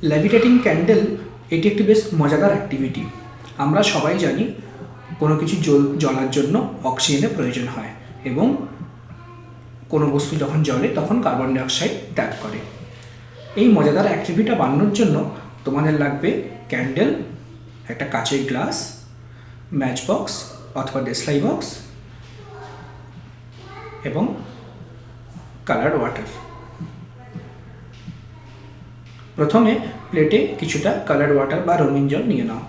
লেভিটেটিং candle এটি একটি বেশ মজাদার অ্যাক্টিভিটি। আমরা সবাই জানি কোনো কিছু জ্বলার জন্য অক্সিজেনের প্রয়োজন হয় এবং কোনো বস্তু যখন জ্বলে তখন কার্বন ডাইঅক্সাইড ত্যাগ করে। এই মজাদার অ্যাক্টিভিটিটা বানানোর জন্য তোমাদের লাগবে ক্যান্ডেল, একটা কাচের গ্লাস, ম্যাচ বক্স অথবা দেশলাই বক্স এবং কালার্ড ওয়াটার। প্রথমে প্লেটে কিছুটা কালার্ড ওয়াটার বা রঙিন জল নিয়ে নাও।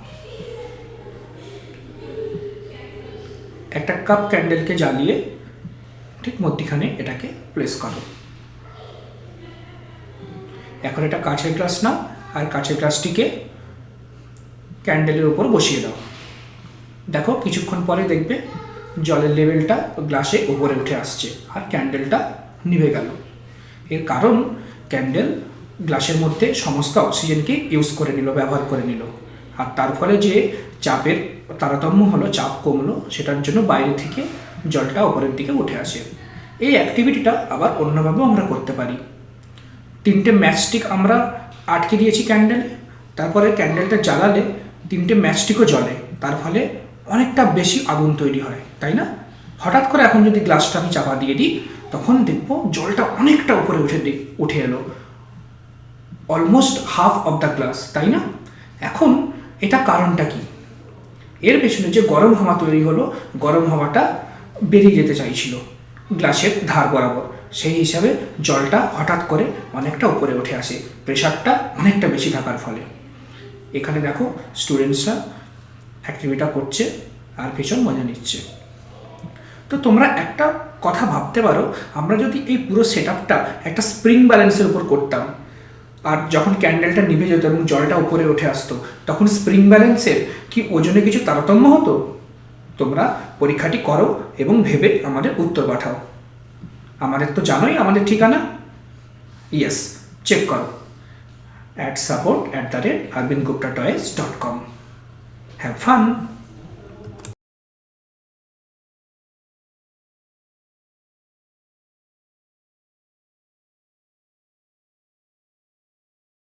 একটা কাপ ক্যান্ডেলকে জ্বালিয়ে ঠিক মধ্যখানে এটাকে প্লেস করো। এখন এটা কাচের গ্লাস নাও আর কাচের গ্লাসটিকে ক্যান্ডেলের উপর বসিয়ে দাও। দেখো কিছুক্ষণ পরে দেখবে জলের লেভেলটা গ্লাসে উপরে উঠে আসছে আর ক্যান্ডেলটা নিভে গেল। এর কারণ ক্যান্ডেল গ্লাসের মধ্যে সমস্ত অক্সিজেনকে ব্যবহার করে নিল, আর তার ফলে যে চাপের তারতম্য হলো, চাপ কমলো, সেটার জন্য বাইরে থেকে জলটা উপরের দিকে উঠে আসে। এই অ্যাক্টিভিটিটা আবার অন্যভাবেও আমরা করতে পারি। 3টে ম্যাচস্টিক আমরা আটকে দিয়েছি ক্যান্ডেলে, তারপরে ক্যান্ডেলটা জ্বালালে 3টে ম্যাচস্টিকও জ্বলে, তার ফলে অনেকটা বেশি আগুন তৈরি হয়, তাই না? হঠাৎ করে এখন যদি গ্লাসটা আমি চাপা দিয়ে দিই তখন দেখবো জলটা অনেকটা উপরে উঠে এলো, almost half of the glass, তাই না? এখন এটা কারণটা কি? এর পেছনে যে গরম হাওয়া তৈরি হলো, গরম হাওয়াটা বেরিয়ে যেতে চাইছিল গ্লাসের ধার বরাবর, সেই হিসাবে জলটা হঠাৎ করে অনেকটা উপরে উঠে আসে, প্রেশারটা অনেকটা বেশি থাকার ফলে। এখানে দেখো স্টুডেন্টসরা অ্যাক্টিভিটিটা করছে আর ভীষণ মজা নিচ্ছে। তো তোমরা একটা কথা ভাবতে পারো, আমরা যদি এই পুরো সেটআপটা একটা স্প্রিং ব্যালেন্সের উপর করতাম আর যখন ক্যান্ডেলটা নিভে যেত এবং জলটা উপরে উঠে আসতো, তখন স্প্রিং ব্যালেন্সের কি ওজনে কিছু তারতম্য হতো? তোমরা পরীক্ষাটি করো এবং ভেবে আমাদের উত্তর পাঠাও। আমাদের তো জানোই আমাদের ঠিকানা, ইয়েস, চেক করো @support@arvindguptatoys.com। Have fun.